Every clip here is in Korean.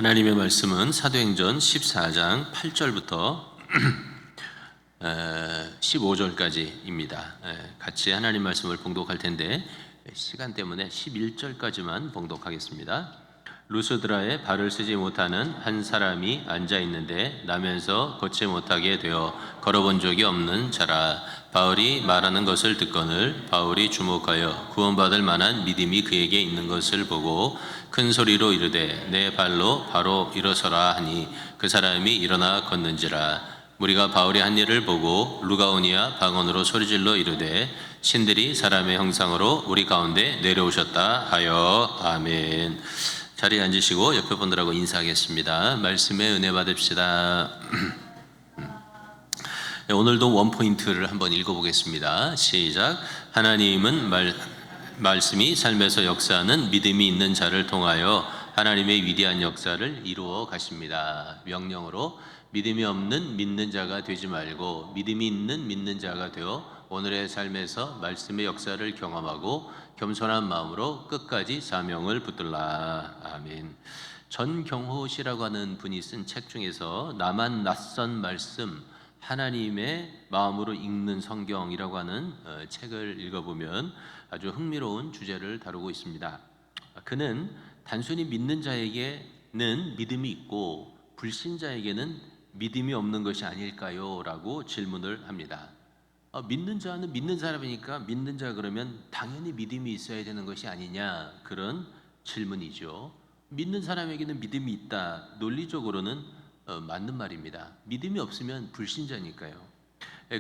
하나님의 말씀은 사도행전 14장 8절부터 15절까지입니다. 같이 하나님 말씀을 봉독할 텐데 시간 때문에 11절까지만 봉독하겠습니다. 루스드라에 발을 쓰지 못하는 한 사람이 앉아 있는데 나면서 걷지 못하게 되어 걸어본 적이 없는 자라. 바울이 말하는 것을 듣거늘 바울이 주목하여 구원받을 만한 믿음이 그에게 있는 것을 보고 큰 소리로 이르되 내 발로 바로 일어서라 하니 그 사람이 일어나 걷는지라. 무리가 바울이 한 일을 보고 루가오니아 방언으로 소리질러 이르되 신들이 사람의 형상으로 우리 가운데 내려오셨다 하여. 아멘. 자리에 앉으시고 옆에 분들하고 인사하겠습니다. 말씀에 은혜 받읍시다. 오늘도 원포인트를 한번 읽어보겠습니다. 시작. 하나님은 말씀이 삶에서 역사하는 믿음이 있는 자를 통하여 하나님의 위대한 역사를 이루어 가십니다. 명령으로 믿음이 없는 믿는 자가 되지 말고 믿음이 있는 믿는 자가 되어 오늘의 삶에서 말씀의 역사를 경험하고 겸손한 마음으로 끝까지 사명을 붙들라. 아멘. 전경호 씨라고 하는 분이 쓴 책 중에서 나만 낯선 말씀 하나님의 마음으로 읽는 성경이라고 하는 책을 읽어보면 아주 흥미로운 주제를 다루고 있습니다. 그는 단순히 믿는 자에게는 믿음이 있고 불신자에게는 믿음이 없는 것이 아닐까요? 라고 질문을 합니다. 믿는 자는 믿는 사람이니까 믿는 자 그러면 당연히 믿음이 있어야 되는 것이 아니냐, 그런 질문이죠. 믿는 사람에게는 믿음이 있다, 논리적으로는 맞는 말입니다. 믿음이 없으면 불신자니까요.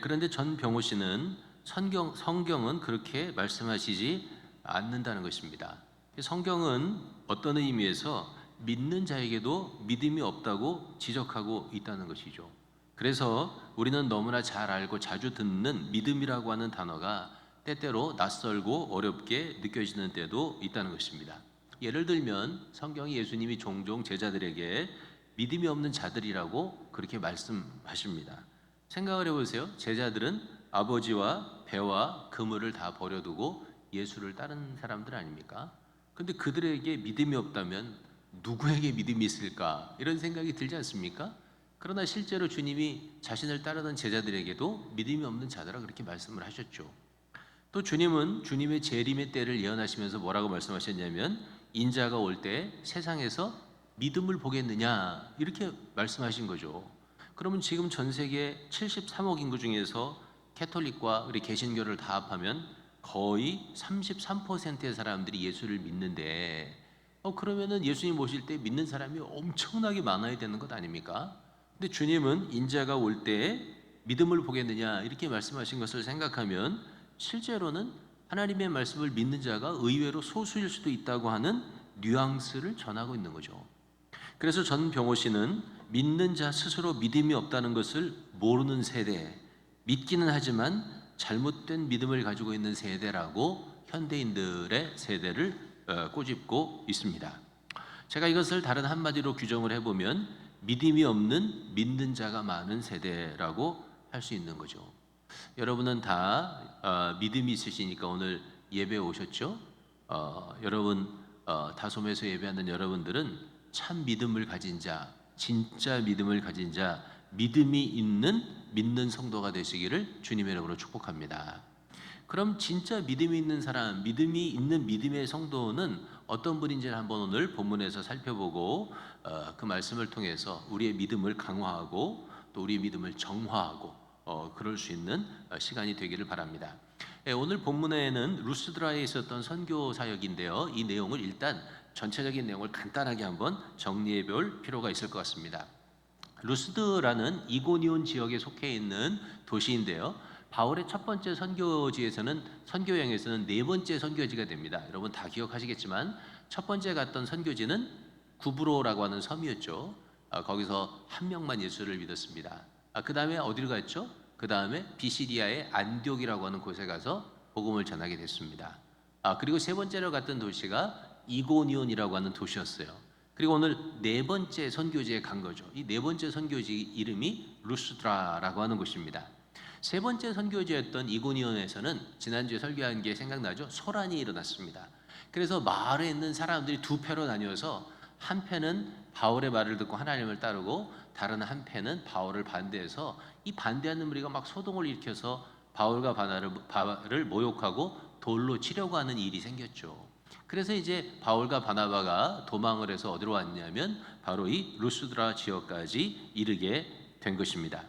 그런데 전병호 씨는 성경은 그렇게 말씀하시지 않는다는 것입니다. 성경은 어떤 의미에서 믿는 자에게도 믿음이 없다고 지적하고 있다는 것이죠. 그래서 우리는 너무나 잘 알고 자주 듣는 믿음이라고 하는 단어가 때때로 낯설고 어렵게 느껴지는 때도 있다는 것입니다. 예를 들면 성경이 예수님이 종종 제자들에게 믿음이 없는 자들이라고 그렇게 말씀하십니다. 생각을 해보세요. 제자들은 아버지와 배와 그물을 다 버려두고 예수를 따른 사람들 아닙니까? 그런데 그들에게 믿음이 없다면 누구에게 믿음이 있을까? 이런 생각이 들지 않습니까? 그러나 실제로 주님이 자신을 따르던 제자들에게도 믿음이 없는 자들아 그렇게 말씀을 하셨죠. 또 주님은 주님의 재림의 때를 예언하시면서 뭐라고 말씀하셨냐면 인자가 올 때 세상에서 믿음을 보겠느냐 이렇게 말씀하신 거죠. 그러면 지금 전 세계 73억 인구 중에서 캐톨릭과 우리 개신교를 다 합하면 거의 33%의 사람들이 예수를 믿는데 그러면은 예수님 오실 때 믿는 사람이 엄청나게 많아야 되는 것 아닙니까? 근데 주님은 인자가 올 때 믿음을 보겠느냐 이렇게 말씀하신 것을 생각하면 실제로는 하나님의 말씀을 믿는 자가 의외로 소수일 수도 있다고 하는 뉘앙스를 전하고 있는 거죠. 그래서 전병호 씨는 믿는 자 스스로 믿음이 없다는 것을 모르는 세대, 믿기는 하지만 잘못된 믿음을 가지고 있는 세대라고 현대인들의 세대를 꼬집고 있습니다. 제가 이것을 다른 한마디로 규정을 해보면 믿음이 없는 믿는 자가 많은 세대라고 할 수 있는 거죠. 여러분은 다 믿음이 있으시니까 오늘 예배에 오셨죠? 여러분 다솜에서 예배하는 여러분들은 참 믿음을 가진 자, 진짜 믿음을 가진 자, 믿음이 있는 믿는 성도가 되시기를 주님의 이름으로 축복합니다. 그럼 진짜 믿음이 있는 사람, 믿음이 있는 믿음의 성도는 어떤 분인지를 한번 오늘 본문에서 살펴보고 그 말씀을 통해서 우리의 믿음을 강화하고 또 우리의 믿음을 정화하고 그럴 수 있는 시간이 되기를 바랍니다. 오늘 본문에는 루스드라에 있었던 선교 사역인데요. 이 내용을 일단 전체적인 내용을 간단하게 한번 정리해 볼 필요가 있을 것 같습니다. 루스드라는 이고니온 지역에 속해 있는 도시인데요. 바울의 첫 번째 선교지에서는 선교 여행에서는 네 번째 선교지가 됩니다. 여러분 다 기억하시겠지만 첫 번째 갔던 선교지는 구브로라고 하는 섬이었죠. 거기서 한 명만 예수를 믿었습니다. 그 다음에 어디로 갔죠? 그 다음에 비시디아의 안디옥이라고 하는 곳에 가서 복음을 전하게 됐습니다. 그리고 세 번째로 갔던 도시가 이고니온이라고 하는 도시였어요. 그리고 오늘 네 번째 선교지에 간 거죠. 이 네 번째 선교지 이름이 루스드라라고 하는 곳입니다. 세 번째 선교지였던 이고니온에서는 지난주에 설교한 게 생각나죠? 소란이 일어났습니다. 그래서 마을에 있는 사람들이 두 패로 나뉘어서 한편은 바울의 말을 듣고 하나님을 따르고 다른 한편은 바울을 반대해서 이 반대하는 무리가 막 소동을 일으켜서 바울과 바나바를 모욕하고 돌로 치려고 하는 일이 생겼죠. 그래서 이제 바울과 바나바가 도망을 해서 어디로 왔냐면 바로 이 루스드라 지역까지 이르게 된 것입니다.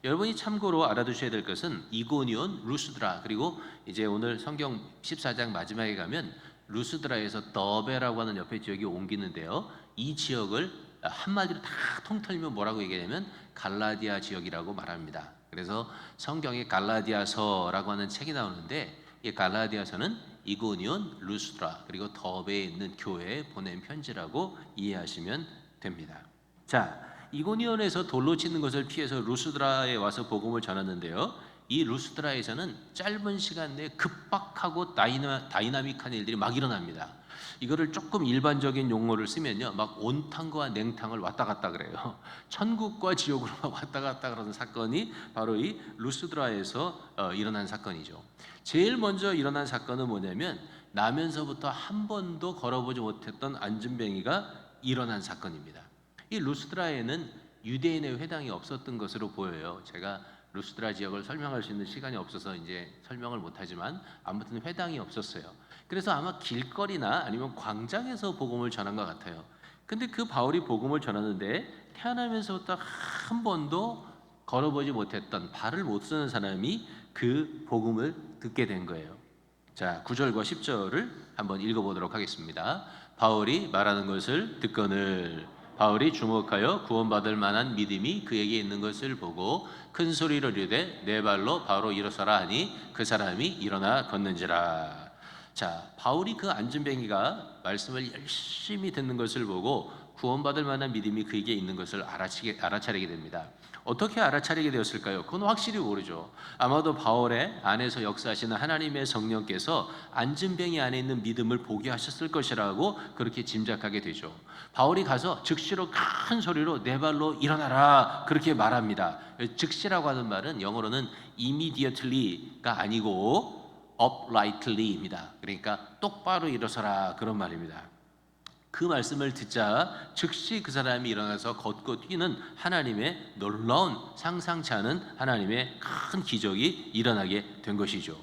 여러분이 참고로 알아두셔야 될 것은 이고니온, 루스드라, 그리고 이제 오늘 성경 14장 마지막에 가면 루스드라에서 더베라고 하는 옆에 지역이 옮기는데요. 이 지역을 한마디로 다 통틀면 뭐라고 얘기하냐면 갈라디아 지역이라고 말합니다. 그래서 성경에 갈라디아서라고 하는 책이 나오는데 이 갈라디아서는 이고니온, 루스드라 그리고 더베에 있는 교회에 보낸 편지라고 이해하시면 됩니다. 자, 이고니온에서 돌로 치는 것을 피해서 루스드라에 와서 복음을 전했는데요. 이 루스드라에서는 짧은 시간 내에 급박하고 다이나믹한 일들이 막 일어납니다. 이거를 조금 일반적인 용어를 쓰면요, 막 온탕과 냉탕을 왔다 갔다 그래요. 천국과 지옥으로 왔다 갔다 그러는 사건이 바로 이 루스드라에서 일어난 사건이죠. 제일 먼저 일어난 사건은 뭐냐면 나면서부터 한 번도 걸어보지 못했던 안진뱅이가 일어난 사건입니다. 이 루스드라에는 유대인의 회당이 없었던 것으로 보여요. 제가 루스드라 지역을 설명할 수 있는 시간이 없어서 이제 설명을 못하지만 아무튼 회당이 없었어요. 그래서 아마 길거리나 아니면 광장에서 복음을 전한 것 같아요. 근데 그 바울이 복음을 전하는데 태어나면서부터 한 번도 걸어보지 못했던 발을 못 쓰는 사람이 그 복음을 듣게 된 거예요. 자, 9절과 10절을 한번 읽어보도록 하겠습니다. 바울이 말하는 것을 듣거늘 바울이 주목하여 구원받을 만한 믿음이 그에게 있는 것을 보고 큰 소리로 이르되 내 발로 바로 일어서라 하니 그 사람이 일어나 걷는지라. 자, 바울이 그 안진뱅이가 말씀을 열심히 듣는 것을 보고 구원받을 만한 믿음이 그에게 있는 것을 알아차리게 됩니다. 어떻게 알아차리게 되었을까요? 그건 확실히 모르죠. 아마도 바울의 안에서 역사하시는 하나님의 성령께서 안진뱅이 안에 있는 믿음을 보게 하셨을 것이라고 그렇게 짐작하게 되죠. 바울이 가서 즉시로 큰 소리로 내 발로 일어나라 그렇게 말합니다. 즉시라고 하는 말은 영어로는 immediately가 아니고 uprightly입니다. 그러니까 똑바로 일어서라 그런 말입니다. 그 말씀을 듣자 즉시 그 사람이 일어나서 걷고 뛰는 하나님의 놀라운 상상치 않은 하나님의 큰 기적이 일어나게 된 것이죠.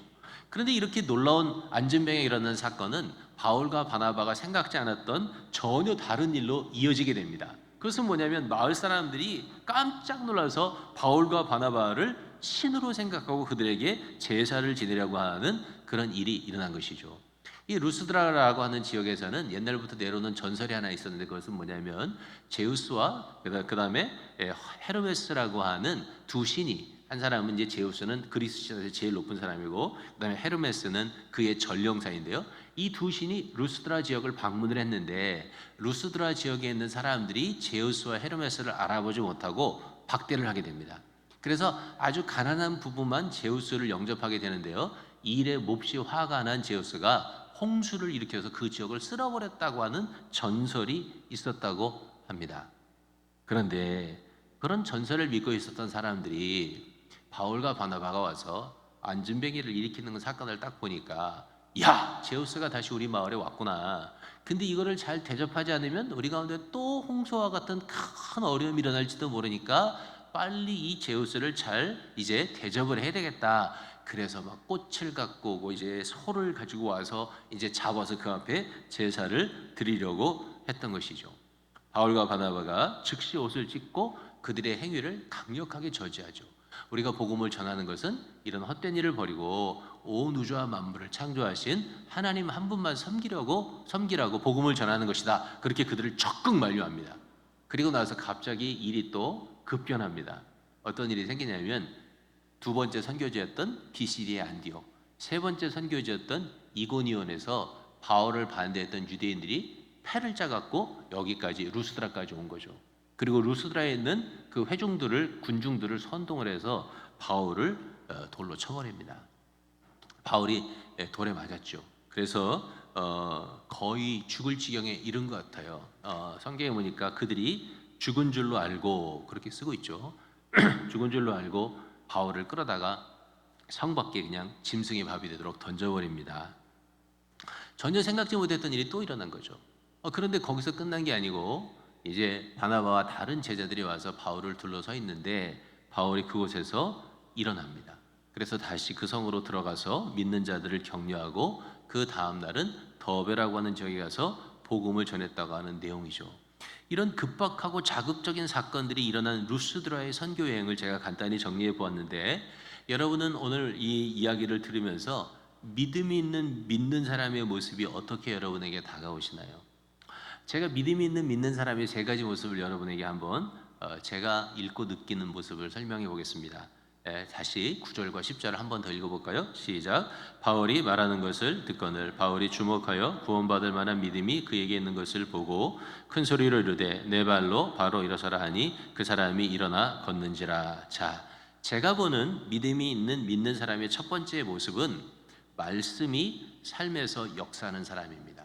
그런데 이렇게 놀라운 안진뱅에 일어난 사건은 바울과 바나바가 생각지 않았던 전혀 다른 일로 이어지게 됩니다. 그것은 뭐냐면 마을 사람들이 깜짝 놀라서 바울과 바나바를 신으로 생각하고 그들에게 제사를 지내려고 하는 그런 일이 일어난 것이죠. 이 루스드라라고 하는 지역에서는 옛날부터 내려오는 전설이 하나 있었는데 그것은 뭐냐면 제우스와 그 다음에 헤르메스라고 하는 두 신이, 한 사람은 이제 제우스는 그리스 신에서 제일 높은 사람이고 그 다음에 헤르메스는 그의 전령사인데요. 이 두 신이 루스드라 지역을 방문을 했는데 루스드라 지역에 있는 사람들이 제우스와 헤르메스를 알아보지 못하고 박대를 하게 됩니다. 그래서 아주 가난한 부부만 제우스를 영접하게 되는데요. 이 일에 몹시 화가 난 제우스가 홍수를 일으켜서 그 지역을 쓸어버렸다고 하는 전설이 있었다고 합니다. 그런데 그런 전설을 믿고 있었던 사람들이 바울과 바나바가 와서 안진뱅이를 일으키는 사건을 딱 보니까 야, 제우스가 다시 우리 마을에 왔구나. 근데 이거를 잘 대접하지 않으면 우리 가운데 또 홍수와 같은 큰 어려움이 일어날지도 모르니까 빨리 이 제우스를 잘 이제 대접을 해야 되겠다. 그래서 막 꽃을 갖고 오고 이제 소를 가지고 와서 이제 잡아서 그 앞에 제사를 드리려고 했던 것이죠. 바울과 바나바가 즉시 옷을 찢고 그들의 행위를 강력하게 저지하죠. 우리가 복음을 전하는 것은 이런 헛된 일을 버리고 온 우주와 만물을 창조하신 하나님 한 분만 섬기라고 복음을 전하는 것이다. 그렇게 그들을 적극 만류합니다. 그리고 나서 갑자기 일이 또 급변합니다. 어떤 일이 생기냐면 두 번째 선교지였던 비시디의 안디옥, 세 번째 선교지였던 이고니온에서 바울을 반대했던 유대인들이 패를 짜갖고 여기까지 루스드라까지 온 거죠. 그리고 루스드라에 있는 그 군중들을 선동을 해서 바울을 돌로 쳐버립니다. 바울이 돌에 맞았죠. 그래서 거의 죽을 지경에 이른 것 같아요. 성경에 보니까 그들이 죽은 줄로 알고 그렇게 쓰고 있죠. 죽은 줄로 알고 바울을 끌어다가 성 밖에 그냥 짐승의 밥이 되도록 던져버립니다. 전혀 생각지 못했던 일이 또 일어난 거죠. 그런데 거기서 끝난 게 아니고 이제 바나바와 다른 제자들이 와서 바울을 둘러서 있는데 바울이 그곳에서 일어납니다. 그래서 다시 그 성으로 들어가서 믿는 자들을 격려하고 그 다음 날은 더베라고 하는 지역에 가서 복음을 전했다고 하는 내용이죠. 이런 급박하고 자극적인 사건들이 일어난 루스드라의 선교 여행을 제가 간단히 정리해 보았는데, 여러분은 오늘 이 이야기를 들으면서 믿음이 있는 믿는 사람의 모습이 어떻게 여러분에게 다가오시나요? 제가 믿음이 있는 믿는 사람의 세 가지 모습을 여러분에게 한번 제가 읽고 느끼는 모습을 설명해 보겠습니다. 다시 9절과 10절을 한번 더 읽어볼까요? 시작. 바울이 말하는 것을 듣거늘 바울이 주목하여 구원받을 만한 믿음이 그에게 있는 것을 보고 큰 소리로 이르되 내 발로 바로 일어서라 하니 그 사람이 일어나 걷는지라. 자, 제가 보는 믿음이 있는 믿는 사람의 첫 번째 모습은 말씀이 삶에서 역사하는 사람입니다.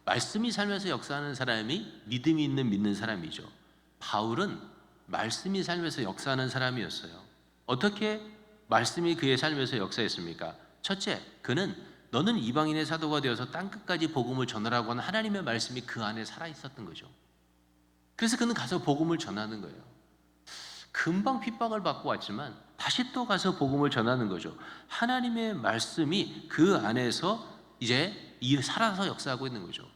말씀이 삶에서 역사하는 사람이 믿음이 있는 믿는 사람이죠. 바울은 말씀이 삶에서 역사하는 사람이었어요. 어떻게 말씀이 그의 삶에서 역사했습니까? 첫째, 그는 너는 이방인의 사도가 되어서 땅끝까지 복음을 전하라고 하는 하나님의 말씀이 그 안에 살아있었던 거죠. 그래서 그는 가서 복음을 전하는 거예요. 금방 핍박을 받고 왔지만 다시 또 가서 복음을 전하는 거죠. 하나님의 말씀이 그 안에서 이제 살아서 역사하고 있는 거죠.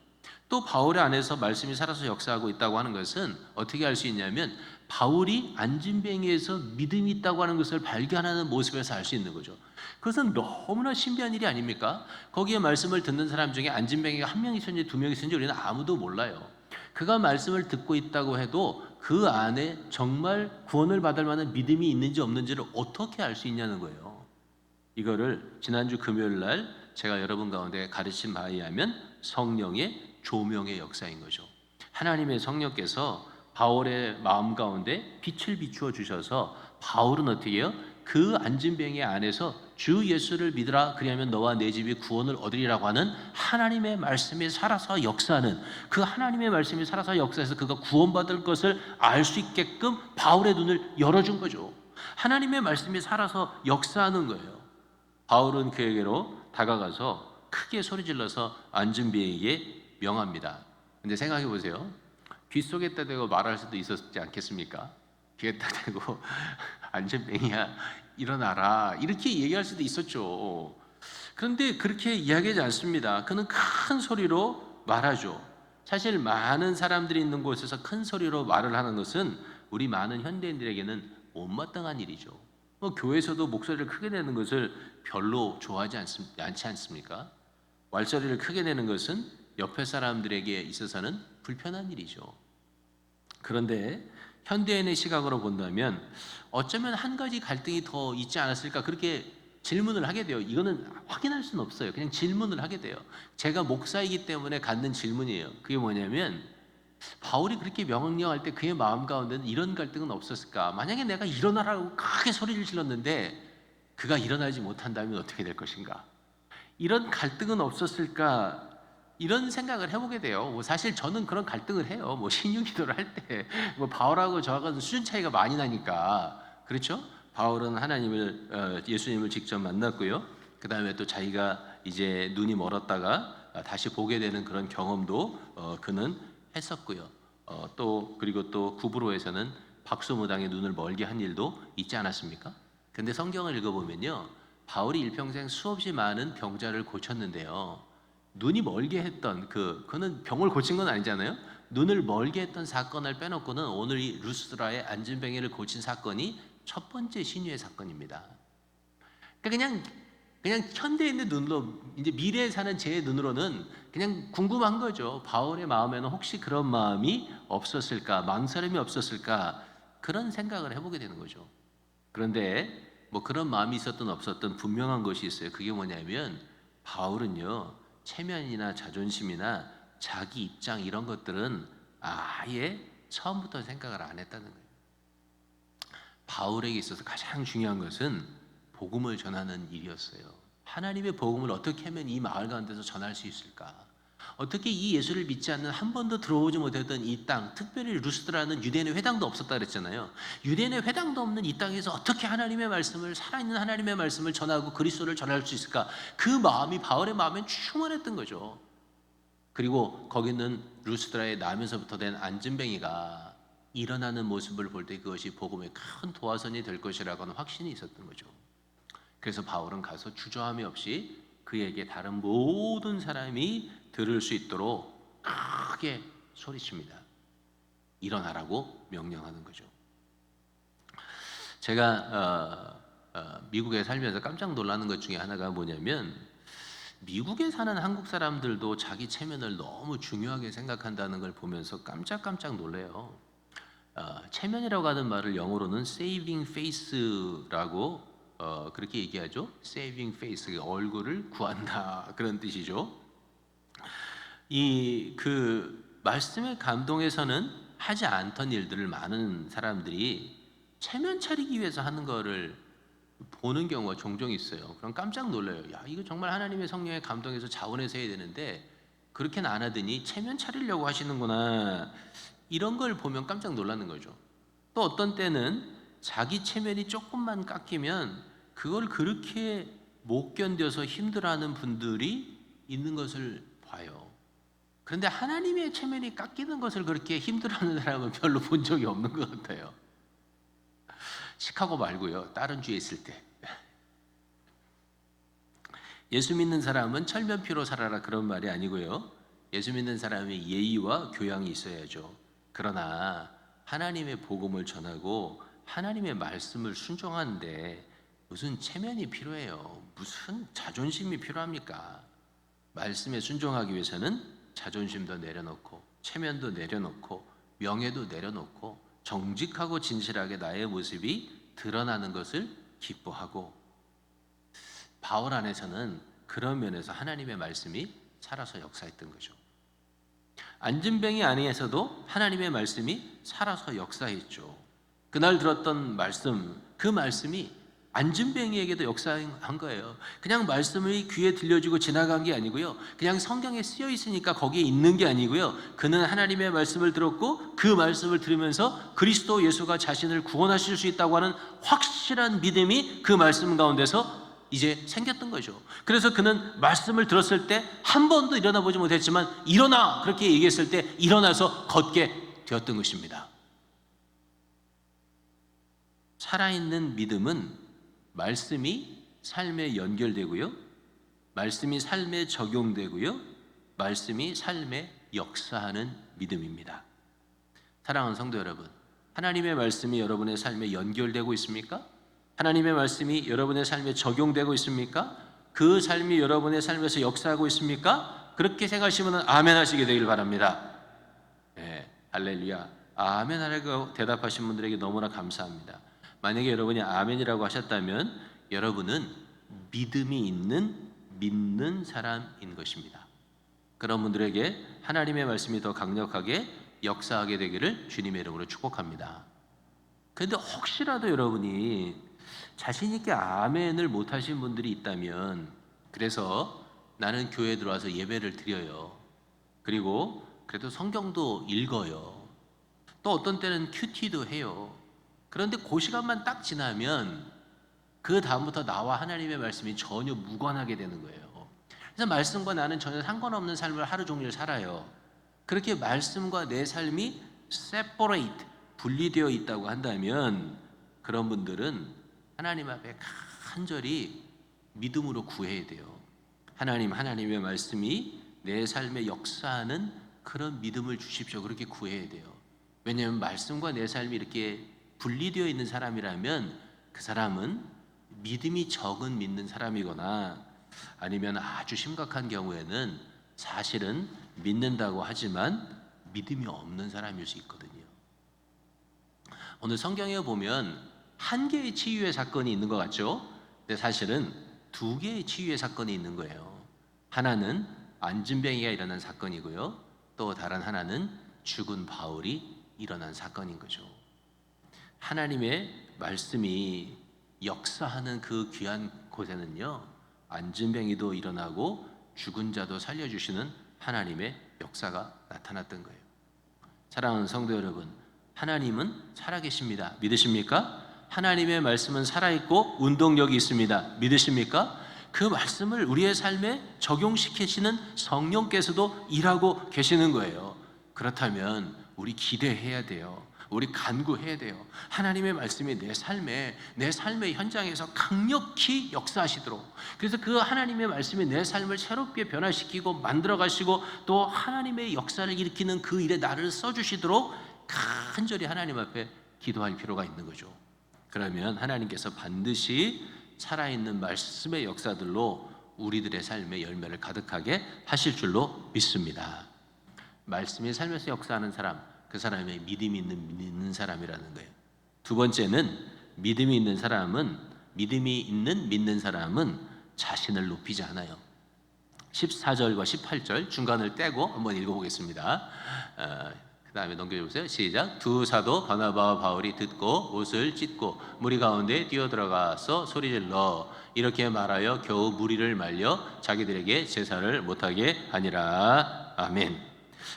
또 바울의 안에서 말씀이 살아서 역사하고 있다고 하는 것은 어떻게 알 수 있냐면 바울이 안진뱅이에서 믿음이 있다고 하는 것을 발견하는 모습에서 알 수 있는 거죠. 그것은 너무나 신비한 일이 아닙니까? 거기에 말씀을 듣는 사람 중에 안진뱅이가 한 명 있었는지 두 명 있었는지 우리는 아무도 몰라요. 그가 말씀을 듣고 있다고 해도 그 안에 정말 구원을 받을 만한 믿음이 있는지 없는지를 어떻게 알 수 있냐는 거예요. 이거를 지난주 금요일 날 제가 여러분 가운데 가르친 바에 의하면 성령의 조명의 역사인 거죠. 하나님의 성령께서 바울의 마음 가운데 빛을 비추어 주셔서 바울은 어떻게 해요? 그 안진뱅이 안에서 주 예수를 믿으라 그리하면 너와 내 집이 구원을 얻으리라고 하는 하나님의 말씀이 살아서 역사하는, 그 하나님의 말씀이 살아서 역사해서 그가 구원받을 것을 알 수 있게끔 바울의 눈을 열어준 거죠. 하나님의 말씀이 살아서 역사하는 거예요. 바울은 그에게로 다가가서 크게 소리질러서 안진뱅이에게 명합니다. 근데 생각해 보세요. 귓속에다 대고 말할 수도 있었지 않겠습니까? 귀에다 대고 안진뱅이야 일어나라 이렇게 얘기할 수도 있었죠. 그런데 그렇게 이야기하지 않습니다. 그는 큰 소리로 말하죠. 사실 많은 사람들이 있는 곳에서 큰 소리로 말을 하는 것은 우리 많은 현대인들에게는 못마땅한 일이죠. 교회에서도 목소리를 크게 내는 것을 별로 좋아하지 않지 않습니까? 왈소리를 크게 내는 것은 옆에 사람들에게 있어서는 불편한 일이죠. 그런데 현대인의 시각으로 본다면 어쩌면 한 가지 갈등이 더 있지 않았을까 그렇게 질문을 하게 돼요. 이거는 확인할 수는 없어요. 그냥 질문을 하게 돼요. 제가 목사이기 때문에 갖는 질문이에요. 그게 뭐냐면 바울이 그렇게 명령할 때 그의 마음 가운데는 이런 갈등은 없었을까? 만약에 내가 일어나라고 크게 소리를 질렀는데 그가 일어나지 못한다면 어떻게 될 것인가? 이런 갈등은 없었을까? 이런 생각을 해보게 돼요. 사실 저는 그런 갈등을 해요. 신유기도를 할 때 바울하고 저하고는 수준 차이가 많이 나니까. 그렇죠? 바울은 하나님을 예수님을 직접 만났고요. 그 다음에 또 자기가 이제 눈이 멀었다가 다시 보게 되는 그런 경험도 그는 했었고요. 또 그리고 또 구브로에서는 박수무당의 눈을 멀게 한 일도 있지 않았습니까? 근데 성경을 읽어보면요, 바울이 일평생 수없이 많은 병자를 고쳤는데요, 눈이 멀게 했던 그는 병을 고친 건 아니잖아요. 눈을 멀게 했던 사건을 빼놓고는 오늘 이 루스드라의 안진뱅이를 고친 사건이 첫 번째 신유의 사건입니다. 그러니까 그냥 현대인의 눈으로, 이제 미래에 사는 제 눈으로는 그냥 궁금한 거죠. 바울의 마음에는 혹시 그런 마음이 없었을까, 망설임이 없었을까, 그런 생각을 해보게 되는 거죠. 그런데 그런 마음이 있었든 없었든 분명한 것이 있어요. 그게 뭐냐면 바울은요, 체면이나 자존심이나 자기 입장 이런 것들은 아예 처음부터 생각을 안 했다는 거예요. 바울에게 있어서 가장 중요한 것은 복음을 전하는 일이었어요. 하나님의 복음을 어떻게 하면 이 마을 가운데서 전할 수 있을까? 어떻게 이 예수를 믿지 않는 한 번도 들어오지 못했던 이 땅, 특별히 루스드라는 유대인의 회당도 없었다 그랬잖아요. 유대인의 회당도 없는 이 땅에서 어떻게 하나님의 말씀을, 살아있는 하나님의 말씀을 전하고 그리스도를 전할 수 있을까? 그 마음이 바울의 마음엔 충만했던 거죠. 그리고 거기는 루스드라에 나면서부터 된 안진뱅이가 일어나는 모습을 볼 때 그것이 복음의 큰 도화선이 될 것이라고 하는 확신이 있었던 거죠. 그래서 바울은 가서 주저함이 없이 그에게 다른 모든 사람이 들을 수 있도록 크게 소리칩니다. 일어나라고 명령하는 거죠. 제가 미국에 살면서 깜짝 놀라는 것 중에 하나가 뭐냐면, 미국에 사는 한국 사람들도 자기 체면을 너무 중요하게 생각한다는 걸 보면서 깜짝 놀래요. 체면이라고 하는 말을 영어로는 saving face라고 그렇게 얘기하죠. saving face, 얼굴을 구한다, 그런 뜻이죠. 그 말씀의 감동에서는 하지 않던 일들을 많은 사람들이 체면 차리기 위해서 하는 거를 보는 경우가 종종 있어요. 그럼 깜짝 놀라요. 야, 이거 정말 하나님의 성령의 감동에서 자원해서 해야 되는데 그렇게는 안 하더니 체면 차리려고 하시는구나, 이런 걸 보면 깜짝 놀라는 거죠. 또 어떤 때는 자기 체면이 조금만 깎이면 그걸 그렇게 못 견뎌서 힘들어하는 분들이 있는 것을 봐요. 그런데 하나님의 체면이 깎이는 것을 그렇게 힘들어하는 사람은 별로 본 적이 없는 것 같아요. 시카고 말고요, 다른 주에 있을 때. 예수 믿는 사람은 철면피로 살아라, 그런 말이 아니고요, 예수 믿는 사람의 예의와 교양이 있어야죠. 그러나 하나님의 복음을 전하고 하나님의 말씀을 순종하는데 무슨 체면이 필요해요? 무슨 자존심이 필요합니까? 말씀에 순종하기 위해서는 자존심도 내려놓고 체면도 내려놓고 명예도 내려놓고 정직하고 진실하게 나의 모습이 드러나는 것을 기뻐하고, 바울 안에서는 그런 면에서 하나님의 말씀이 살아서 역사했던 거죠. 안진뱅이 안에서도 하나님의 말씀이 살아서 역사했죠. 그날 들었던 말씀, 그 말씀이 안진뱅이에게도 역사한 거예요. 그냥 말씀이 귀에 들려주고 지나간 게 아니고요, 그냥 성경에 쓰여 있으니까 거기에 있는 게 아니고요, 그는 하나님의 말씀을 들었고 그 말씀을 들으면서 그리스도 예수가 자신을 구원하실 수 있다고 하는 확실한 믿음이 그 말씀 가운데서 이제 생겼던 거죠. 그래서 그는 말씀을 들었을 때 한 번도 일어나 보지 못했지만 일어나, 그렇게 얘기했을 때 일어나서 걷게 되었던 것입니다. 살아있는 믿음은 말씀이 삶에 연결되고요, 말씀이 삶에 적용되고요, 말씀이 삶에 역사하는 믿음입니다. 사랑하는 성도 여러분, 하나님의 말씀이 여러분의 삶에 연결되고 있습니까? 하나님의 말씀이 여러분의 삶에 적용되고 있습니까? 그 삶이 여러분의 삶에서 역사하고 있습니까? 그렇게 생각하시면 아멘 하시게 되길 바랍니다. 네, 할렐루야. 아멘 하라고 대답하신 분들에게 너무나 감사합니다. 만약에 여러분이 아멘이라고 하셨다면 여러분은 믿음이 있는, 믿는 사람인 것입니다. 그런 분들에게 하나님의 말씀이 더 강력하게 역사하게 되기를 주님의 이름으로 축복합니다. 그런데 혹시라도 여러분이 자신 있게 아멘을 못 하신 분들이 있다면, 그래서 나는 교회에 들어와서 예배를 드려요, 그리고 그래도 성경도 읽어요, 또 어떤 때는 큐티도 해요, 그런데 그 시간만 딱 지나면 그 다음부터 나와 하나님의 말씀이 전혀 무관하게 되는 거예요. 그래서 말씀과 나는 전혀 상관없는 삶을 하루 종일 살아요. 그렇게 말씀과 내 삶이 separate, 분리되어 있다고 한다면 그런 분들은 하나님 앞에 간절히 믿음으로 구해야 돼요. 하나님, 하나님의 말씀이 내 삶에 역사하는 그런 믿음을 주십시오, 그렇게 구해야 돼요. 왜냐하면 말씀과 내 삶이 이렇게 분리되어 있는 사람이라면 그 사람은 믿음이 적은 믿는 사람이거나, 아니면 아주 심각한 경우에는 사실은 믿는다고 하지만 믿음이 없는 사람일 수 있거든요. 오늘 성경에 보면 한 개의 치유의 사건이 있는 것 같죠? 근데 사실은 두 개의 치유의 사건이 있는 거예요. 하나는 안진뱅이가 일어난 사건이고요, 또 다른 하나는 죽은 바울이 일어난 사건인 거죠. 하나님의 말씀이 역사하는 그 귀한 곳에는요, 안진뱅이도 일어나고 죽은 자도 살려주시는 하나님의 역사가 나타났던 거예요. 사랑하는 성도 여러분, 하나님은 살아계십니다. 믿으십니까? 하나님의 말씀은 살아있고 운동력이 있습니다. 믿으십니까? 그 말씀을 우리의 삶에 적용시키시는 성령께서도 일하고 계시는 거예요. 그렇다면 우리 기대해야 돼요. 우리 간구해야 돼요. 하나님의 말씀이 내 삶의 현장에서 강력히 역사하시도록, 그래서 그 하나님의 말씀이 내 삶을 새롭게 변화시키고 만들어 가시고 또 하나님의 역사를 일으키는 그 일에 나를 써주시도록 간절히 하나님 앞에 기도할 필요가 있는 거죠. 그러면 하나님께서 반드시 살아있는 말씀의 역사들로 우리들의 삶의 열매를 가득하게 하실 줄로 믿습니다. 말씀이 삶에서 역사하는 사람, 그 사람의 믿음이 있는 사람이라는 거예요. 두 번째는 믿음이 있는 믿는 사람은 자신을 높이지 않아요. 14절과 18절 중간을 떼고 한번 읽어보겠습니다. 그 다음에 넘겨주세요. 시작. 두 사도 바나바와 바울이 듣고 옷을 찢고 무리 가운데 뛰어들어가서 소리질러 이렇게 말하여 겨우 무리를 말려 자기들에게 제사를 못하게 하니라. 아멘.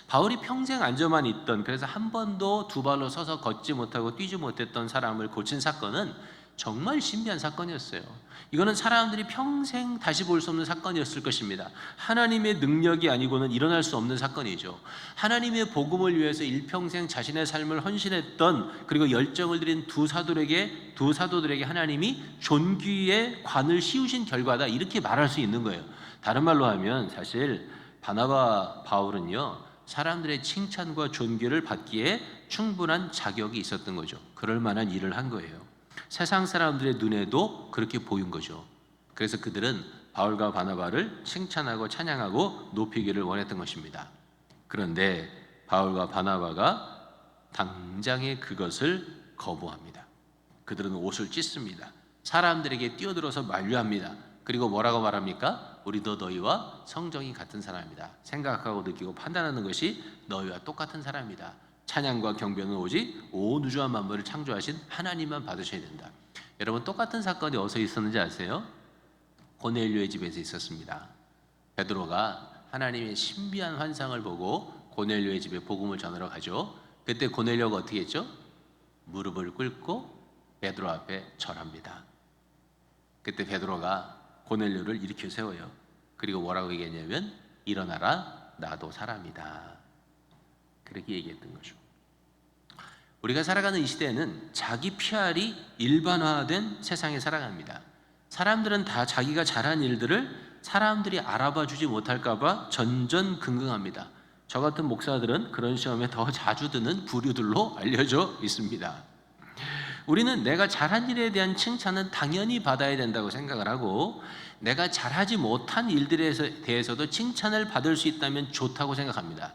바울이 평생 앉아만 있던, 그래서 한 번도 두 발로 서서 걷지 못하고 뛰지 못했던 사람을 고친 사건은 정말 신비한 사건이었어요. 이거는 사람들이 평생 다시 볼 수 없는 사건이었을 것입니다. 하나님의 능력이 아니고는 일어날 수 없는 사건이죠. 하나님의 복음을 위해서 일평생 자신의 삶을 헌신했던, 그리고 열정을 들인 두 사도들에게 하나님이 존귀의 관을 씌우신 결과다, 이렇게 말할 수 있는 거예요. 다른 말로 하면 사실 바나바 바울은요, 사람들의 칭찬과 존귀를 받기에 충분한 자격이 있었던 거죠. 그럴 만한 일을 한 거예요. 세상 사람들의 눈에도 그렇게 보인 거죠. 그래서 그들은 바울과 바나바를 칭찬하고 찬양하고 높이기를 원했던 것입니다. 그런데 바울과 바나바가 당장에 그것을 거부합니다. 그들은 옷을 찢습니다. 사람들에게 뛰어들어서 만류합니다. 그리고 뭐라고 말합니까? 우리도 너희와 성정이 같은 사람이다. 생각하고 느끼고 판단하는 것이 너희와 똑같은 사람이다. 찬양과 경배는 오직 온 우주와 만물을 창조하신 하나님만 받으셔야 된다. 여러분, 똑같은 사건이 어디서 있었는지 아세요? 고넬료의 집에서 있었습니다. 베드로가 하나님의 신비한 환상을 보고 고넬료의 집에 복음을 전하러 가죠. 그때 고넬료가 어떻게 했죠? 무릎을 꿇고 베드로 앞에 절합니다. 그때 베드로가 고넬료를 일으켜 세워요. 그리고 뭐라고 얘기했냐면, 일어나라, 나도 사람이다. 그렇게 얘기했던 거죠. 우리가 살아가는 이 시대에는 자기 PR이 일반화된 세상에 살아갑니다. 사람들은 다 자기가 잘한 일들을 사람들이 알아봐 주지 못할까 봐 전전긍긍합니다. 저 같은 목사들은 그런 시험에 더 자주 드는 부류들로 알려져 있습니다. 우리는 내가 잘한 일에 대한 칭찬은 당연히 받아야 된다고 생각을 하고, 내가 잘하지 못한 일들에 대해서도 칭찬을 받을 수 있다면 좋다고 생각합니다.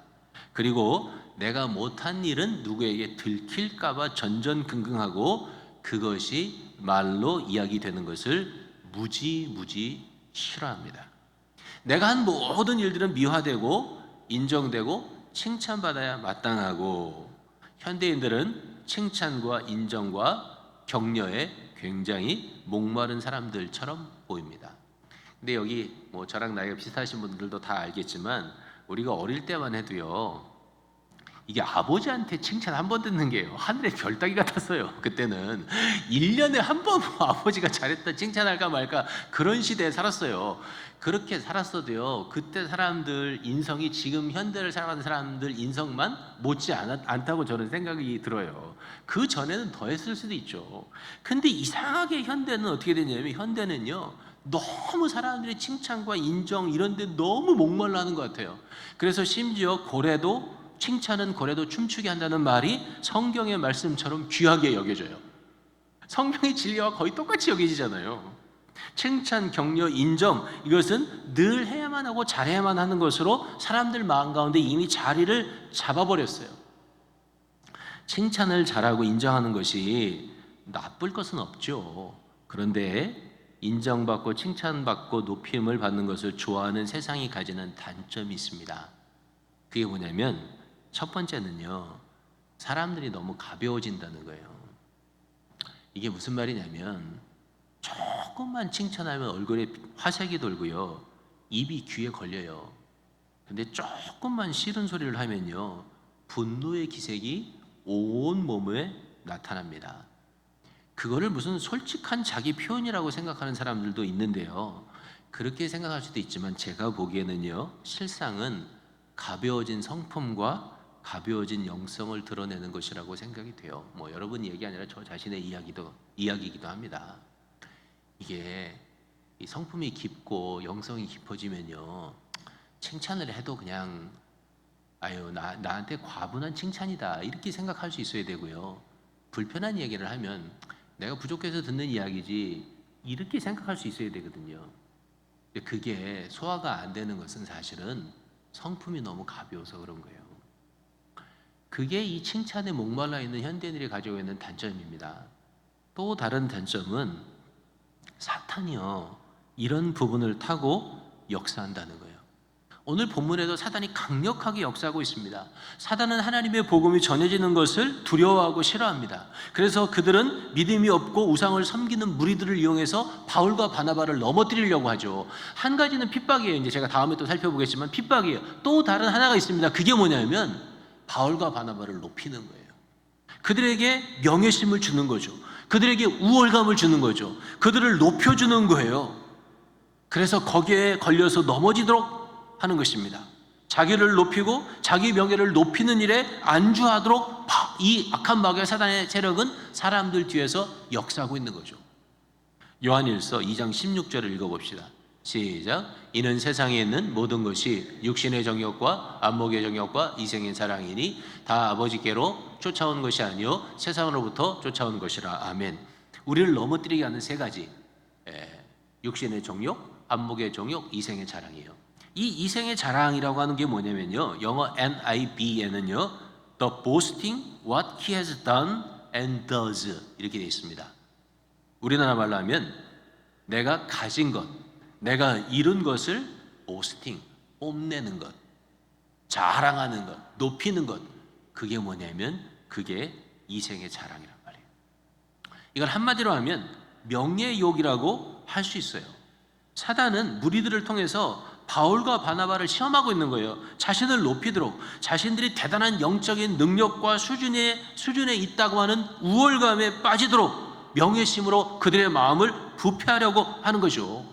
그리고 내가 못한 일은 누구에게 들킬까 봐 전전긍긍하고, 그것이 말로 이야기되는 것을 무지 싫어합니다. 내가 한 모든 일들은 미화되고 인정되고 칭찬받아야 마땅하고, 현대인들은 칭찬과 인정과 격려에 굉장히 목마른 사람들처럼 보입니다. 근데 여기 뭐 저랑 나이가 비슷하신 분들도 다 알겠지만, 우리가 어릴 때만 해도요, 이게 아버지한테 칭찬 한 번 듣는 게요, 하늘의 별 따기 같았어요. 그때는 1년에 한 번 아버지가 잘했다 칭찬할까 말까, 그런 시대에 살았어요. 그렇게 살았어도요, 그때 사람들 인성이 지금 현대를 살아가는 사람들 인성만 못지 않다고 저는 생각이 들어요. 그 전에는 더 했을 수도 있죠. 근데 이상하게 현대는 어떻게 되냐면, 현대는요, 너무 사람들의 칭찬과 인정 이런 데 너무 목말라 하는 것 같아요. 그래서 심지어 칭찬은 고래도 춤추게 한다는 말이 성경의 말씀처럼 귀하게 여겨져요. 성경의 진리와 거의 똑같이 여겨지잖아요. 칭찬, 격려, 인정, 이것은 늘 해야만 하고 잘해야만 하는 것으로 사람들 마음 가운데 이미 자리를 잡아버렸어요. 칭찬을 잘하고 인정하는 것이 나쁠 것은 없죠. 그런데 인정받고 칭찬받고 높임을 받는 것을 좋아하는 세상이 가지는 단점이 있습니다. 그게 뭐냐면, 첫 번째는요, 사람들이 너무 가벼워진다는 거예요. 이게 무슨 말이냐면, 조금만 칭찬하면 얼굴에 화색이 돌고요, 입이 귀에 걸려요. 근데 조금만 싫은 소리를 하면요, 분노의 기색이 온 몸에 나타납니다. 그거를 무슨 솔직한 자기 표현이라고 생각하는 사람들도 있는데요, 그렇게 생각할 수도 있지만 제가 보기에는요, 실상은 가벼워진 성품과 가벼워진 영성을 드러내는 것이라고 생각이 돼요. 뭐 여러분 얘기 아니라 저 자신의 이야기이기도 합니다. 이게 이 성품이 깊고 영성이 깊어지면요, 칭찬을 해도 그냥 아유 나한테 과분한 칭찬이다 이렇게 생각할 수 있어야 되고요, 불편한 얘기를 하면 내가 부족해서 듣는 이야기지 이렇게 생각할 수 있어야 되거든요. 그게 소화가 안 되는 것은 사실은 성품이 너무 가벼워서 그런 거예요. 그게 이 칭찬에 목말라 있는 현대인들이 가지고 있는 단점입니다. 또 다른 단점은 사탄이요, 이런 부분을 타고 역사한다는 거예요. 오늘 본문에도 사단이 강력하게 역사하고 있습니다. 사단은 하나님의 복음이 전해지는 것을 두려워하고 싫어합니다. 그래서 그들은 믿음이 없고 우상을 섬기는 무리들을 이용해서 바울과 바나바를 넘어뜨리려고 하죠. 한 가지는 핍박이에요. 이제 제가 다음에 또 살펴보겠지만 핍박이에요. 또 다른 하나가 있습니다. 그게 뭐냐면 바울과 바나바를 높이는 거예요. 그들에게 명예심을 주는 거죠. 그들에게 우월감을 주는 거죠. 그들을 높여주는 거예요. 그래서 거기에 걸려서 넘어지도록 하는 것입니다. 자기를 높이고 자기 명예를 높이는 일에 안주하도록 이 악한 마귀와 사단의 세력은 사람들 뒤에서 역사하고 있는 거죠. 요한일서 2장 16절을 읽어봅시다. 시작. 이는 세상에 있는 모든 것이 육신의 정욕과 안목의 정욕과 이생의 사랑이니 다 아버지께로 쫓아온 것이 아니요 세상으로부터 쫓아온 것이라. 아멘. 우리를 넘어뜨리게 하는 세 가지, 육신의 정욕, 안목의 정욕, 이생의 자랑이에요. 이 이생의 자랑이라고 하는 게 뭐냐면요, 영어 NIV에는요 The boasting what he has done and does 이렇게 되어 있습니다. 우리나라 말로 하면 내가 가진 것, 내가 이룬 것을 boasting, 뽐내는 것, 자랑하는 것, 높이는 것, 그게 뭐냐면 그게 이생의 자랑이란 말이에요. 이걸 한마디로 하면 명예욕이라고 할 수 있어요. 사단은 무리들을 통해서 바울과 바나바를 시험하고 있는 거예요. 자신을 높이도록, 자신들이 대단한 영적인 능력과 수준에 있다고 하는 우월감에 빠지도록 명예심으로 그들의 마음을 부패하려고 하는 거죠.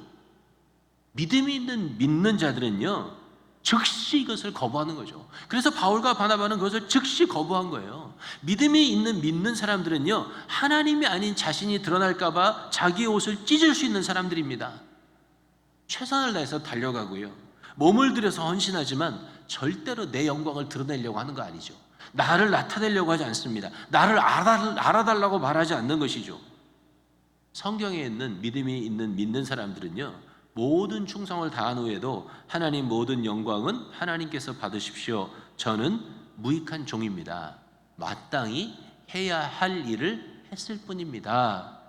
믿음이 있는 믿는 자들은요, 즉시 이것을 거부하는 거죠. 그래서 바울과 바나바는 그것을 즉시 거부한 거예요. 믿음이 있는 믿는 사람들은요, 하나님이 아닌 자신이 드러날까 봐 자기의 옷을 찢을 수 있는 사람들입니다. 최선을 다해서 달려가고요, 몸을 들여서 헌신하지만 절대로 내 영광을 드러내려고 하는 거 아니죠. 나를 나타내려고 하지 않습니다. 나를 알아달라고 말하지 않는 것이죠. 성경에 있는 믿음이 있는 믿는 사람들은요, 모든 충성을 다한 후에도 하나님 모든 영광은 하나님께서 받으십시오. 저는 무익한 종입니다. 마땅히 해야 할 일을 했을 뿐입니다.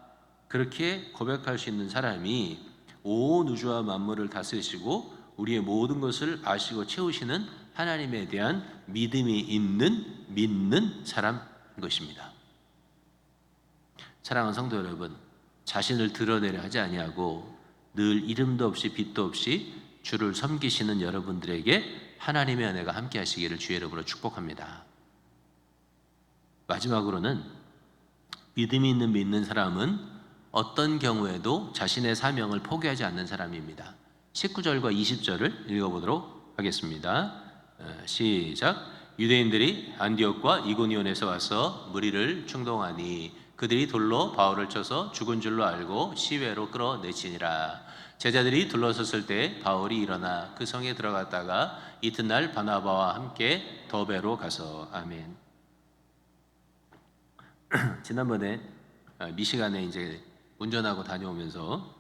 그렇게 고백할 수 있는 사람이 온 우주와 만물을 다스리시고 우리의 모든 것을 아시고 채우시는 하나님에 대한 믿음이 있는 믿는 사람인 것입니다. 사랑하는 성도 여러분, 자신을 드러내려 하지 아니하고 늘 이름도 없이 빛도 없이 주를 섬기시는 여러분들에게 하나님의 은혜가 함께 하시기를 주의 이름으로 축복합니다. 마지막으로는 믿음이 있는 믿는 사람은 어떤 경우에도 자신의 사명을 포기하지 않는 사람입니다. 19절과 20절을 읽어보도록 하겠습니다. 시작. 유대인들이 안디옥과 이고니온에서 와서 무리를 충동하니 그들이 돌로 바울을 쳐서 죽은 줄로 알고 시외로 끌어내치니라. 제자들이 둘러섰을 때 바울이 일어나 그 성에 들어갔다가 이튿날 바나바와 함께 더베로 가서. 아멘. 지난번에 미시간에 이제 운전하고 다녀오면서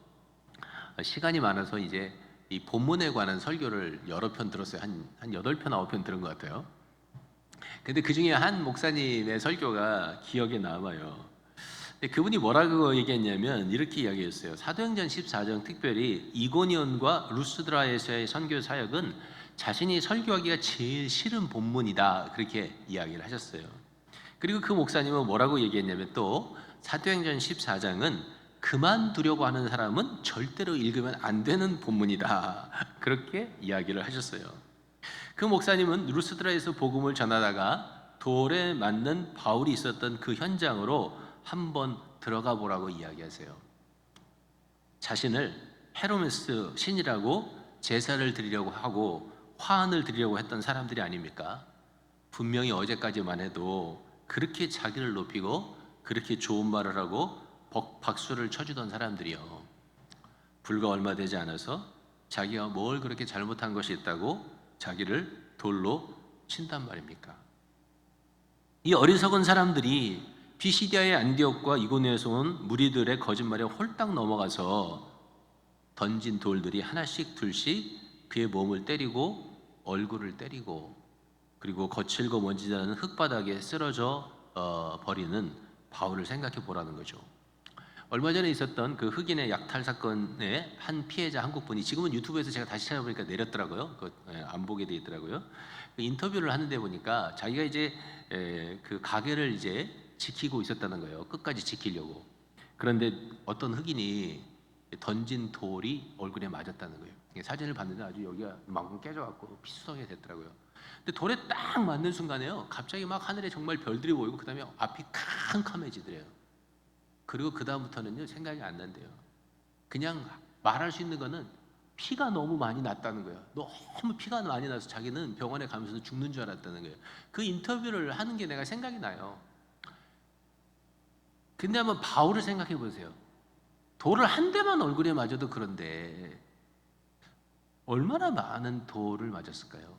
시간이 많아서 이제 이 본문에 관한 설교를 여러 편 들었어요. 한 8편, 9편 들은 것 같아요. 근데 그 중에 한 목사님의 설교가 기억에 남아요. 근데 그분이 뭐라고 얘기했냐면 이렇게 이야기했어요. 사도행전 14장, 특별히 이고니온과 루스드라에서의 선교 사역은 자신이 설교하기가 제일 싫은 본문이다, 그렇게 이야기를 하셨어요. 그리고 그 목사님은 뭐라고 얘기했냐면 또 사도행전 14장은 그만두려고 하는 사람은 절대로 읽으면 안 되는 본문이다, 그렇게 이야기를 하셨어요. 그 목사님은 루스드라에서 복음을 전하다가 돌에 맞는 바울이 있었던 그 현장으로 한번 들어가 보라고 이야기하세요. 자신을 헤르메스 신이라고 제사를 드리려고 하고 화환을 드리려고 했던 사람들이 아닙니까? 분명히 어제까지만 해도 그렇게 자기를 높이고 그렇게 좋은 말을 하고 박수를 쳐주던 사람들이요, 불과 얼마 되지 않아서 자기가 뭘 그렇게 잘못한 것이 있다고 자기를 돌로 친단 말입니까? 이 어리석은 사람들이 피시디아의 안디옥과 이고니에서 온 무리들의 거짓말에 홀딱 넘어가서 던진 돌들이 하나씩 둘씩 그의 몸을 때리고 얼굴을 때리고 그리고 거칠고 먼지 나는 흙바닥에 쓰러져 버리는 바울을 생각해 보라는 거죠. 얼마 전에 있었던 그 흑인의 약탈 사건의 한 피해자 한국분이, 지금은 유튜브에서 제가 다시 찾아보니까 내렸더라고요. 안 보게 돼 있더라고요. 그 인터뷰를 하는데 보니까 자기가 이제 그 가게를 이제 지키고 있었다는 거예요. 끝까지 지키려고. 그런데 어떤 흑인이 던진 돌이 얼굴에 맞았다는 거예요. 사진을 봤는데 아주 여기가 막 깨져갖고 피수성이 됐더라고요. 근데 돌에 딱 맞는 순간에요, 갑자기 막 하늘에 정말 별들이 보이고 그 다음에 앞이 캄캄해지더래요. 그리고 그 다음부터는요 생각이 안 난대요. 그냥 말할 수 있는 거는 피가 너무 많이 났다는 거예요. 너무 피가 많이 나서 자기는 병원에 가면서 죽는 줄 알았다는 거예요. 그 인터뷰를 하는 게 내가 생각이 나요. 근데 한번 바울을 생각해 보세요. 돌을 한 대만 얼굴에 맞아도 그런데 얼마나 많은 돌을 맞았을까요?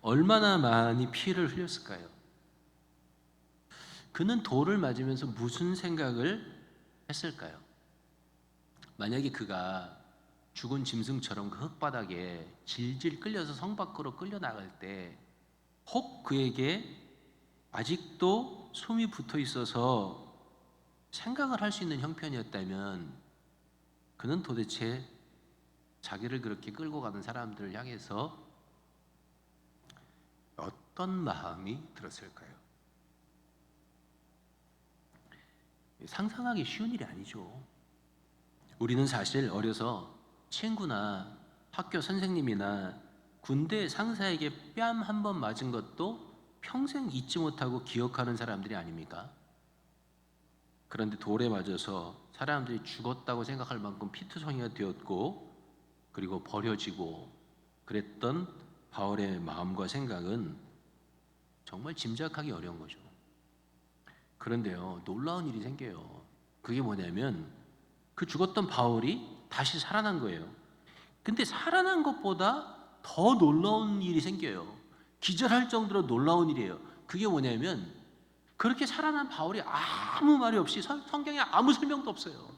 얼마나 많이 피를 흘렸을까요? 그는 돌을 맞으면서 무슨 생각을 했을까요? 만약에 그가 죽은 짐승처럼 그 흙바닥에 질질 끌려서 성 밖으로 끌려 나갈 때 혹 그에게 아직도 숨이 붙어 있어서 생각을 할 수 있는 형편이었다면 그는 도대체 자기를 그렇게 끌고 가는 사람들을 향해서 어떤 마음이 들었을까요? 상상하기 쉬운 일이 아니죠. 우리는 사실 어려서 친구나 학교 선생님이나 군대 상사에게 뺨 한 번 맞은 것도 평생 잊지 못하고 기억하는 사람들이 아닙니까? 그런데 돌에 맞아서 사람들이 죽었다고 생각할 만큼 피투성이가 되었고 그리고 버려지고 그랬던 바울의 마음과 생각은 정말 짐작하기 어려운 거죠. 그런데요, 놀라운 일이 생겨요. 그게 뭐냐면 그 죽었던 바울이 다시 살아난 거예요. 근데 살아난 것보다 더 놀라운 일이 생겨요. 기절할 정도로 놀라운 일이에요. 그게 뭐냐면 그렇게 살아난 바울이 아무 말이 없이, 성경에 아무 설명도 없어요,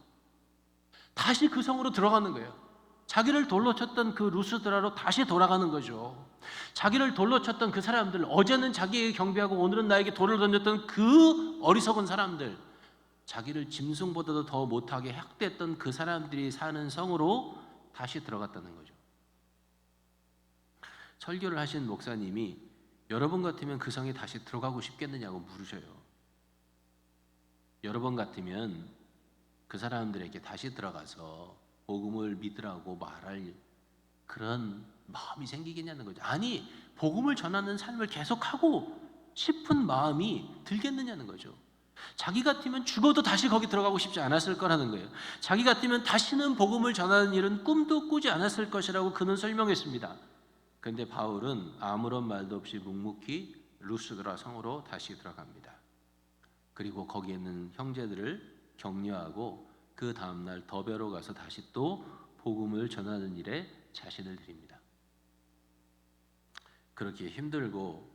다시 그 성으로 들어가는 거예요. 자기를 돌로 쳤던 그 루스드라로 다시 돌아가는 거죠. 자기를 돌로 쳤던 그 사람들, 어제는 자기에게 경배하고 오늘은 나에게 돌을 던졌던 그 어리석은 사람들, 자기를 짐승보다도 더 못하게 학대했던 그 사람들이 사는 성으로 다시 들어갔다는 거죠. 설교를 하신 목사님이 여러분 같으면 그 성에 다시 들어가고 싶겠느냐고 물으셔요. 여러분 같으면 그 사람들에게 다시 들어가서 복음을 믿으라고 말할 그런 마음이 생기겠냐는 거죠. 아니, 복음을 전하는 삶을 계속하고 싶은 마음이 들겠느냐는 거죠. 자기 같으면 죽어도 다시 거기 들어가고 싶지 않았을 거라는 거예요. 자기 같으면 다시는 복음을 전하는 일은 꿈도 꾸지 않았을 것이라고 그는 설명했습니다. 그런데 바울은 아무런 말도 없이 묵묵히 루스드라 성으로 다시 들어갑니다. 그리고 거기에 있는 형제들을 격려하고 그 다음날 더베로 가서 다시 또 복음을 전하는 일에 자신을 드립니다. 그렇게 힘들고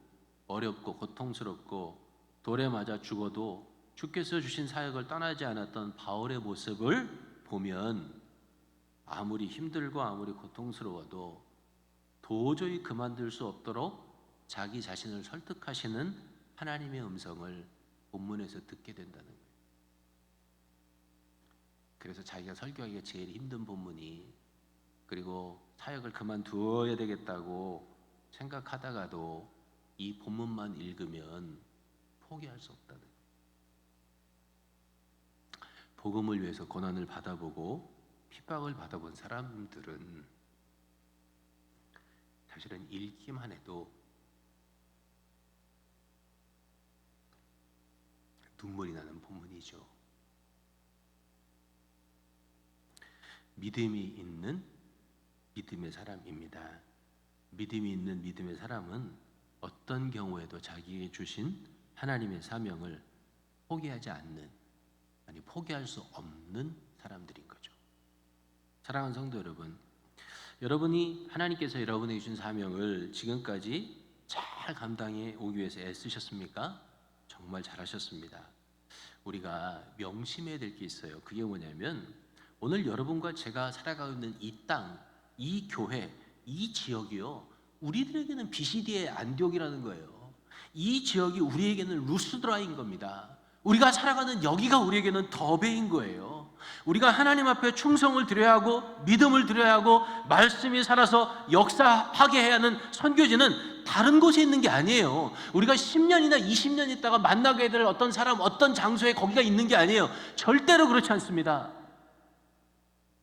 어렵고 고통스럽고 돌에 맞아 죽어도 주께서 주신 사역을 떠나지 않았던 바울의 모습을 보면 아무리 힘들고 아무리 고통스러워도 도저히 그만둘 수 없도록 자기 자신을 설득하시는 하나님의 음성을 본문에서 듣게 된다는 거예요. 그래서 자기가 설교하기가 제일 힘든 본문이, 그리고 사역을 그만두어야 되겠다고 생각하다가도 이 본문만 읽으면 포기할 수 없다는 거예요. 복음을 위해서 고난을 받아보고 핍박을 받아본 사람들은 사실은 읽기만 해도 눈물이 나는 본문이죠. 믿음이 있는 믿음의 사람입니다. 믿음이 있는 믿음의 사람은 어떤 경우에도 자기에게 주신 하나님의 사명을 포기하지 않는, 아니 포기할 수 없는 사람들인 거죠. 사랑하는 성도 여러분, 여러분이 하나님께서 여러분에게 주신 사명을 지금까지 잘 감당해 오기 위해서 애쓰셨습니까? 정말 잘하셨습니다. 우리가 명심해야 될 게 있어요. 그게 뭐냐면 오늘 여러분과 제가 살아가고 있는 이 땅, 이 교회, 이 지역이요, 우리들에게는 비시디의 안디옥이라는 거예요. 이 지역이 우리에게는 루스드라인 겁니다. 우리가 살아가는 여기가 우리에게는 더베인 거예요. 우리가 하나님 앞에 충성을 드려야 하고 믿음을 드려야 하고 말씀이 살아서 역사하게 해야 하는 선교지는 다른 곳에 있는 게 아니에요. 우리가 10년이나 20년 있다가 만나게 될 어떤 사람, 어떤 장소에 거기가 있는 게 아니에요. 절대로 그렇지 않습니다.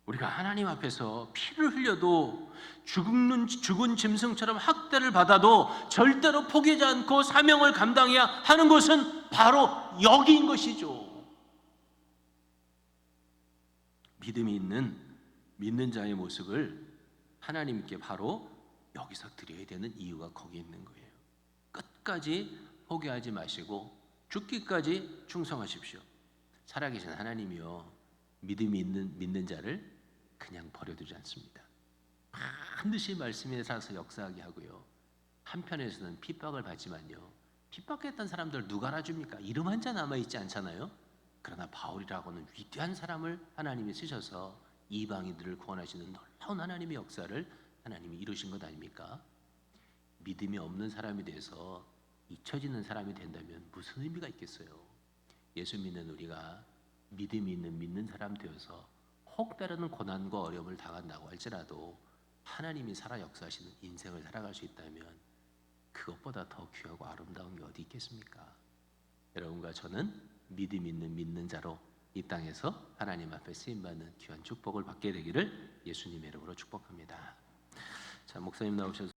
우리가 하나님 앞에서 피를 흘려도 죽은 짐승처럼 학대를 받아도 절대로 포기하지 않고 사명을 감당해야 하는 곳은 바로 여기인 것이죠. 믿음이 있는 믿는 자의 모습을 하나님께 바로 여기서 드려야 되는 이유가 거기 있는 거예요. 끝까지 포기하지 마시고 죽기까지 충성하십시오. 살아계신 하나님이요, 믿음이 있는 믿는 자를 그냥 버려두지 않습니다. 반드시 말씀에 살아서 역사하게 하고요, 한편에서는 핍박을 받지만요, 핍박했던 사람들 누가 알아줍니까? 이름 한 자 남아있지 않잖아요. 그러나 바울이라고는 위대한 사람을 하나님이 쓰셔서 이방인들을 구원하시는 놀라운 하나님의 역사를 하나님이 이루신 것 아닙니까? 믿음이 없는 사람이 돼서 잊혀지는 사람이 된다면 무슨 의미가 있겠어요? 예수 믿는 우리가 믿음이 있는 믿는 사람 되어서 혹 때로는 고난과 어려움을 당한다고 할지라도 하나님이 살아 역사하시는 인생을 살아갈 수 있다면 그것보다 더 귀하고 아름다운 게 어디 있겠습니까? 여러분과 저는 믿음 있는 믿는 자로 이 땅에서 하나님 앞에 쓰임받는 귀한 축복을 받게 되기를 예수님의 이름으로 축복합니다. 자, 목사님 나오셔서